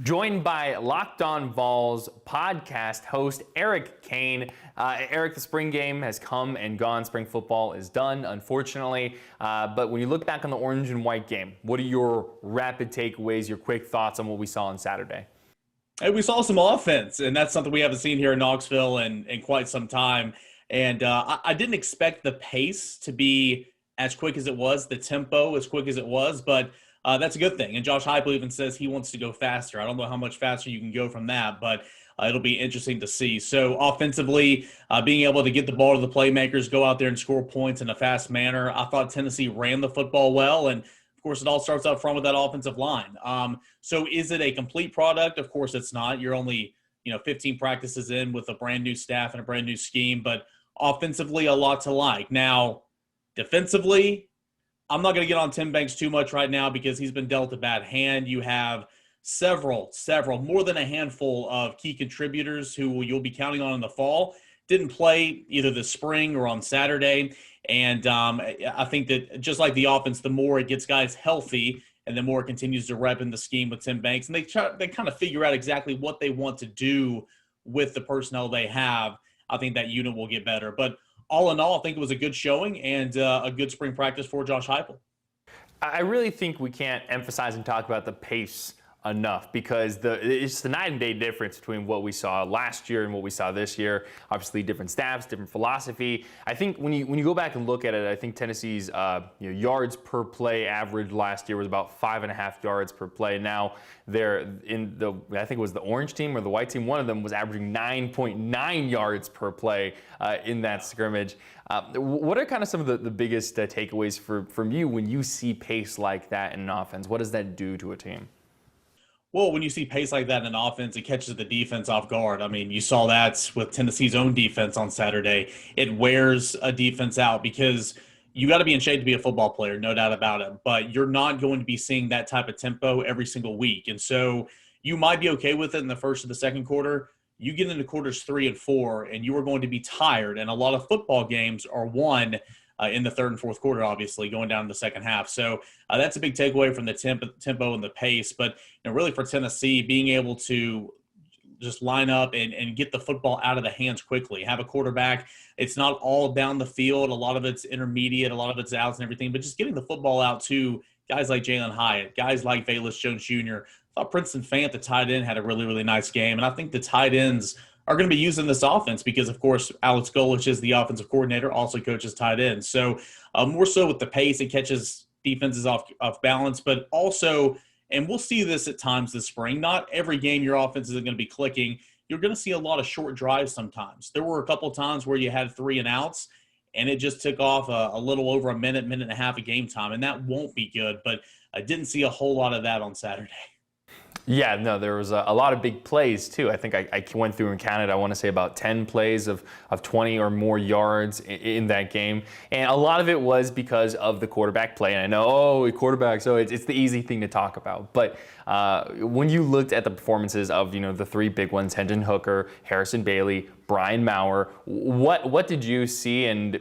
Joined by Locked On Vols podcast host Eric Cain. Eric, the spring game has come and gone. Spring football is done, unfortunately. But when you look back on the orange and white game, what are your rapid takeaways, your quick thoughts on what we saw on Saturday? Hey, we saw some offense, and that's something we haven't seen here in Knoxville in quite some time. And I didn't expect the pace to be as quick as it was, the tempo as quick as it was, but that's a good thing. And Josh Heupel even says he wants to go faster. I don't know how much faster you can go from that, but it'll be interesting to see. So offensively, being able to get the ball to the playmakers, go out there and score points in a fast manner. I thought Tennessee ran the football well, and of course, it all starts up front with that offensive line. So is it a complete product? Of course it's not. You're only 15 practices in with a brand new staff and a brand new scheme, but offensively, a lot to like. Now, defensively, I'm not going to get on Tim Banks too much right now because he's been dealt a bad hand. You have several, more than a handful of key contributors who you'll be counting on in the fall. Didn't play either this spring or on Saturday. And I think that just like the offense, the more it gets guys healthy and the more it continues to rep in the scheme with Tim Banks. And they kind of figure out exactly what they want to do with the personnel they have. I think that unit will get better. But all in all, I think it was a good showing and a good spring practice for Josh Heupel. I really think we can't emphasize and talk about the pace enough because it's the night and day difference between what we saw last year and what we saw this year. Obviously, different staffs, different philosophy. I think when you go back and look at it, I think Tennessee's yards per play average last year was about 5.5 yards per play. Now they're in I think it was the orange team or the white team. One of them was averaging 9.9 yards per play in that scrimmage. What are kind of some of the biggest takeaways from you when you see pace like that in an offense? What does that do to a team? Well, when you see pace like that in an offense, it catches the defense off guard. I mean, you saw that with Tennessee's own defense on Saturday. It wears a defense out because you got to be in shape to be a football player, no doubt about it. But you're not going to be seeing that type of tempo every single week. And so you might be okay with it in the first or the second quarter. You get into quarters 3 and 4, and you are going to be tired. And a lot of football games are won in the third and fourth quarter, obviously, going down in the second half. So that's a big takeaway from the tempo and the pace. But really for Tennessee, being able to just line up and get the football out of the hands quickly, have a quarterback. It's not all down the field. A lot of it's intermediate, a lot of it's outs and everything, but just getting the football out to guys like Jalen Hyatt, guys like Velus Jones Jr. I thought Princeton Fant, the tight end, had a really, really nice game. And I think the tight ends are going to be using this offense because, of course, Alex Golich is the offensive coordinator, also coaches tight ends. So more so with the pace, it catches defenses off balance, but also, and we'll see this at times this spring, not every game your offense is going to be clicking. You're going to see a lot of short drives sometimes. There were a couple of times where you had 3 and outs, and it just took off a little over a minute and a half of game time, and that won't be good. But I didn't see a whole lot of that on Saturday. Yeah, no, there was a lot of big plays, too. I think I went through and counted, I want to say about 10 plays of 20 or more yards in that game. And a lot of it was because of the quarterback play. And I know, quarterback, so it's the easy thing to talk about. But when you looked at the performances of, the 3 big ones, Hendon Hooker, Harrison Bailey, Brian Maurer, what did you see? And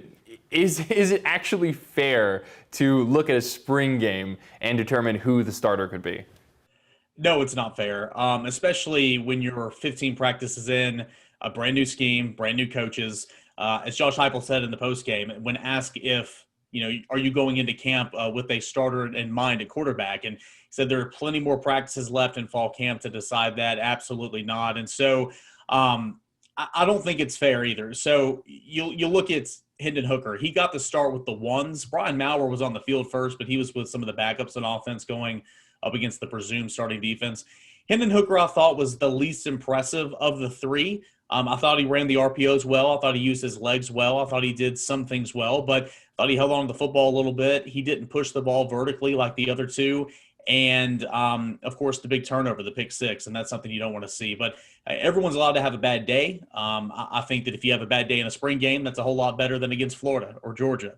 is it actually fair to look at a spring game and determine who the starter could be? No, it's not fair, especially when you're 15 practices in, a brand new scheme, brand new coaches. As Josh Heupel said in the postgame, when asked if, are you going into camp with a starter in mind at quarterback? And he said there are plenty more practices left in fall camp to decide that. Absolutely not. And so I don't think it's fair either. So you look at Hendon Hooker. He got the start with the ones. Brian Maurer was on the field first, but he was with some of the backups on offense going up against the presumed starting defense. Hendon Hooker, I thought, was the least impressive of the 3. I thought he ran the RPOs well. I thought he used his legs well. I thought he did some things well, but I thought he held on to the football a little bit. He didn't push the ball vertically like the other 2. And, of course, the big turnover, the pick 6, and that's something you don't want to see. But everyone's allowed to have a bad day. I think that if you have a bad day in a spring game, that's a whole lot better than against Florida or Georgia.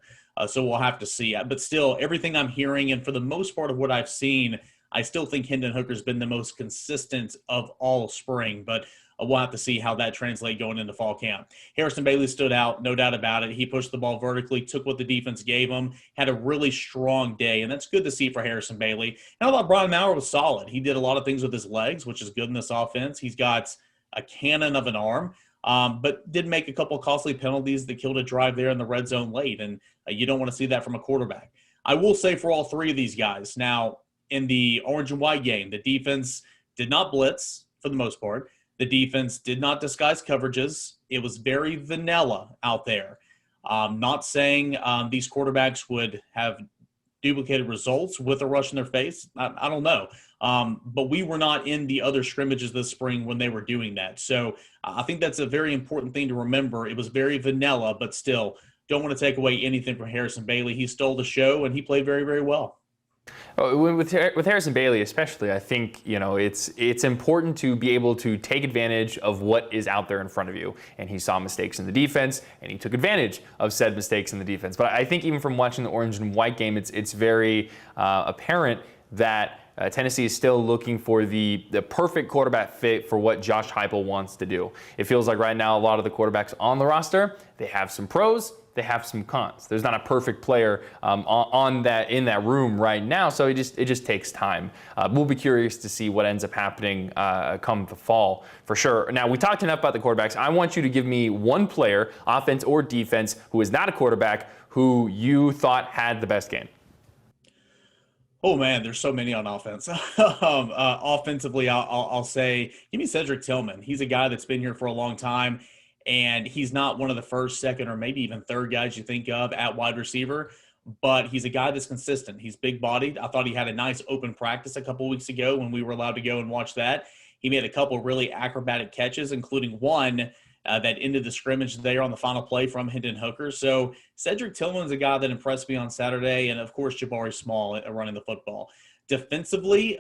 So we'll have to see. But still, everything I'm hearing, and for the most part of what I've seen, I still think Hendon Hooker's been the most consistent of all spring, but we'll have to see how that translates going into fall camp. Harrison Bailey stood out, no doubt about it. He pushed the ball vertically, took what the defense gave him, had a really strong day, and that's good to see for Harrison Bailey. And I thought Brian Maurer was solid. He did a lot of things with his legs, which is good in this offense. He's got a cannon of an arm, but did make a couple of costly penalties that killed a drive there in the red zone late, and you don't want to see that from a quarterback. I will say for all three of these guys, now in the orange and white game, the defense did not blitz for the most part. The defense did not disguise coverages. It was very vanilla out there. Not saying these quarterbacks would have duplicated results with a rush in their face. I don't know. But we were not in the other scrimmages this spring when they were doing that. So I think that's a very important thing to remember. It was very vanilla, but still don't want to take away anything from Harrison Bailey. He stole the show, and he played very, very well. With Harrison Bailey especially, I think it's important to be able to take advantage of what is out there in front of you. And he saw mistakes in the defense, and he took advantage of said mistakes in the defense. But I think even from watching the orange and white game, it's very apparent that Tennessee is still looking for the perfect quarterback fit for what Josh Heupel wants to do. It feels like right now a lot of the quarterbacks on the roster, they have some pros, they have some cons. There's not a perfect player in that room right now, so it just takes time. We'll be curious to see what ends up happening come the fall for sure. Now, we talked enough about the quarterbacks. I want you to give me one player, offense or defense, who is not a quarterback, who you thought had the best game. Oh, man, there's so many on offense. Offensively, I'll say, give me Cedric Tillman. He's a guy that's been here for a long time, and he's not one of the first, second, or maybe even third guys you think of at wide receiver, but he's a guy that's consistent. He's big-bodied. I thought he had a nice open practice a couple weeks ago when we were allowed to go and watch that. He made a couple really acrobatic catches, including one that ended the scrimmage there on the final play from Hendon Hooker. So Cedric Tillman's a guy that impressed me on Saturday, and, of course, Jabari Small running the football. Defensively,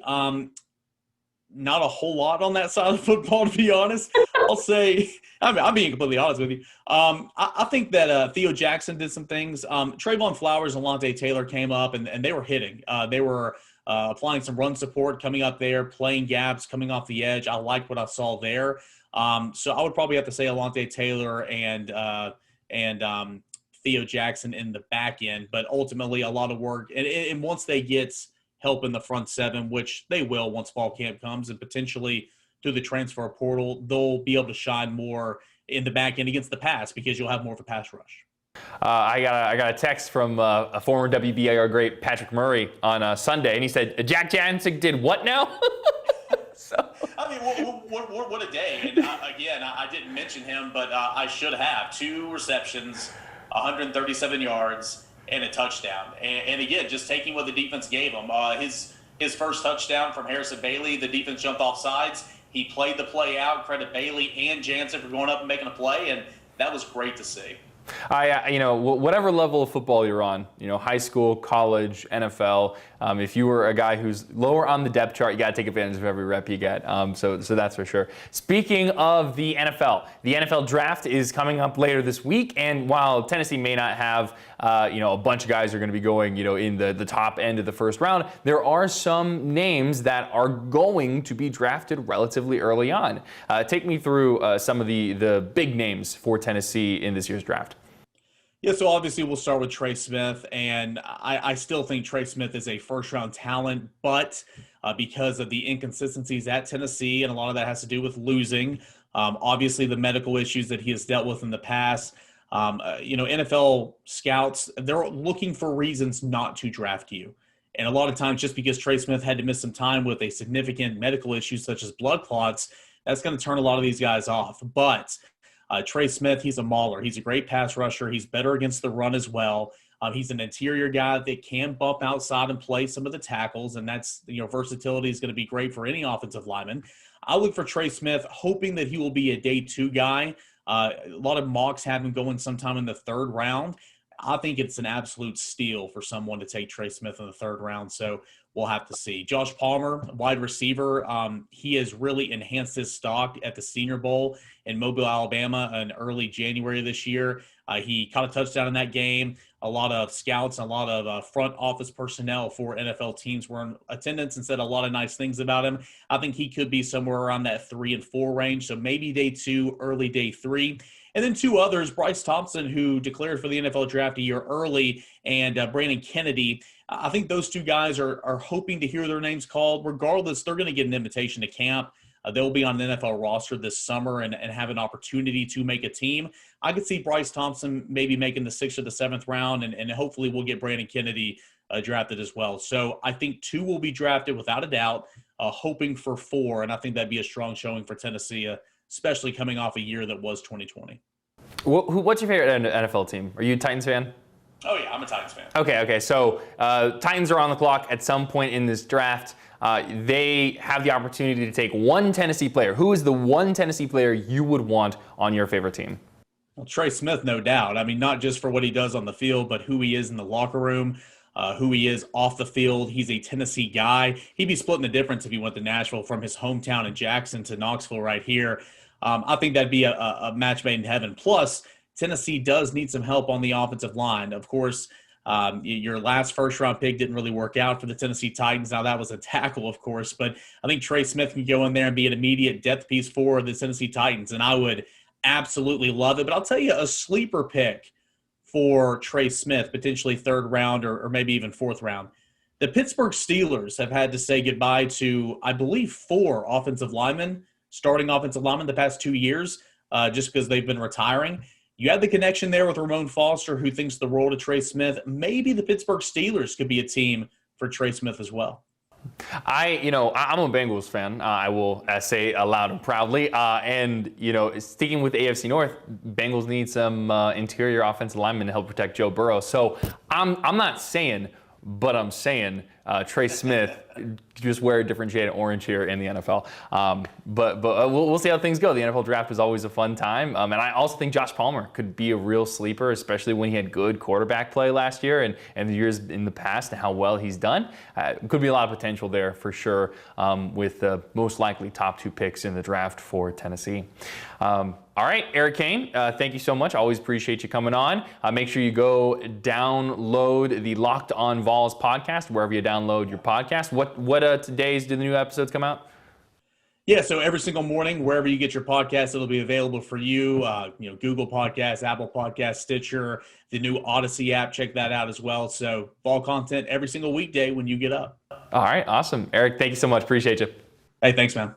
not a whole lot on that side of the football, to be honest. I'll say, I'm being completely honest with you. I think that Theo Jackson did some things. Trayvon Flowers and Lante Taylor came up, and they were hitting. They were applying some run support, coming up there, playing gaps, coming off the edge. I liked what I saw there. So I would probably have to say Alante Taylor and Theo Jackson in the back end, but ultimately a lot of work. And once they get help in the front seven, which they will once fall camp comes, and potentially through the transfer portal, they'll be able to shine more in the back end against the pass because you'll have more of a pass rush. I got a text from a former WBAR great Patrick Murray on Sunday, and he said, Jack Jancek did what now? So. I mean, what a day. And again, I didn't mention him, but I should have. 2 receptions, 137 yards, and a touchdown. And again, just taking what the defense gave him. His first touchdown from Harrison Bailey, the defense jumped off sides. He played the play out, credit Bailey and Jansen for going up and making a play, and that was great to see. Whatever level of football you're on, high school, college, NFL, if you were a guy who's lower on the depth chart, you got to take advantage of every rep you get. So that's for sure. Speaking of the NFL draft is coming up later this week, and while Tennessee may not have, a bunch of guys who are going to be going, in the top end of the first round, there are some names that are going to be drafted relatively early on. Take me through some of the big names for Tennessee in this year's draft. Yeah, so obviously we'll start with Trey Smith, and I still think Trey Smith is a first-round talent, but because of the inconsistencies at Tennessee, and a lot of that has to do with losing, obviously the medical issues that he has dealt with in the past, NFL scouts, they're looking for reasons not to draft you. And a lot of times just because Trey Smith had to miss some time with a significant medical issue such as blood clots, that's going to turn a lot of these guys off. But Trey Smith, he's a mauler. He's a great pass rusher. He's better against the run as well. He's an interior guy that can bump outside and play some of the tackles, and that's, versatility is going to be great for any offensive lineman. I look for Trey Smith, hoping that he will be a day 2 guy. A lot of mocks have him going sometime in the 3rd round. I think it's an absolute steal for someone to take Trey Smith in the 3rd round, so we'll have to see. Josh Palmer, wide receiver, he has really enhanced his stock at the Senior Bowl in Mobile, Alabama in early January this year. He caught a touchdown in that game. a lot of scouts and a lot of front office personnel for NFL teams were in attendance and said a lot of nice things about him. I think he could be somewhere around that 3 and 4 range. So maybe day 2, early day 3. And then 2 others, Bryce Thompson, who declared for the NFL draft a year early, and Brandon Kennedy. I think those 2 guys are hoping to hear their names called. Regardless, they're going to get an invitation to camp. They'll be on the NFL roster this summer and have an opportunity to make a team. I could see Bryce Thompson maybe making the 6th or the 7th round, and hopefully we'll get Brandon Kennedy drafted as well. So I think 2 will be drafted without a doubt, hoping for 4, and I think that'd be a strong showing for Tennessee, especially coming off a year that was 2020. What's your favorite NFL team? Are you a Titans fan? Oh, yeah, I'm a Titans fan. Okay. So Titans are on the clock at some point in this draft. They have the opportunity to take one Tennessee player. Who is the one Tennessee player you would want on your favorite team? Well, Trey Smith, no doubt. I mean, not just for what he does on the field, but who he is in the locker room, who he is off the field. He's a Tennessee guy. He'd be splitting the difference if he went to Nashville from his hometown in Jackson to Knoxville right here. I think that'd be a match made in heaven. Plus, Tennessee does need some help on the offensive line. Of course, your last first-round pick didn't really work out for the Tennessee Titans. Now, that was a tackle, of course, but I think Trey Smith can go in there and be an immediate depth piece for the Tennessee Titans, and I would absolutely love it. But I'll tell you, a sleeper pick for Trey Smith, potentially 3rd round or maybe even 4th round. The Pittsburgh Steelers have had to say goodbye to, I believe, 4 starting offensive linemen the past 2 years, just because they've been retiring. You have the connection there with Ramon Foster, who thinks the world of Trey Smith. Maybe the Pittsburgh Steelers could be a team for Trey Smith as well. I'm a Bengals fan. I will say aloud and proudly. And sticking with the AFC North, Bengals need some interior offensive linemen to help protect Joe Burrow. So I'm not saying, but I'm saying Trey Smith just wear a different shade of orange here in the NFL. But we'll see how things go. The NFL draft is always a fun time. And I also think Josh Palmer could be a real sleeper, especially when he had good quarterback play last year and the years in the past and how well he's done. Could be a lot of potential there for sure, with the most likely top 2 picks in the draft for Tennessee. All right, Eric Cain, thank you so much. I always appreciate you coming on. Make sure you go download the Locked On Vols podcast wherever you download your podcast. What days do the new episodes come out? Yeah, so every single morning, wherever you get your podcast, it'll be available for you. Google Podcasts, Apple Podcasts, Stitcher, the new Odyssey app. Check that out as well. So fall content every single weekday when you get up. All right, awesome. Eric, thank you so much. Appreciate you. Hey, thanks, man.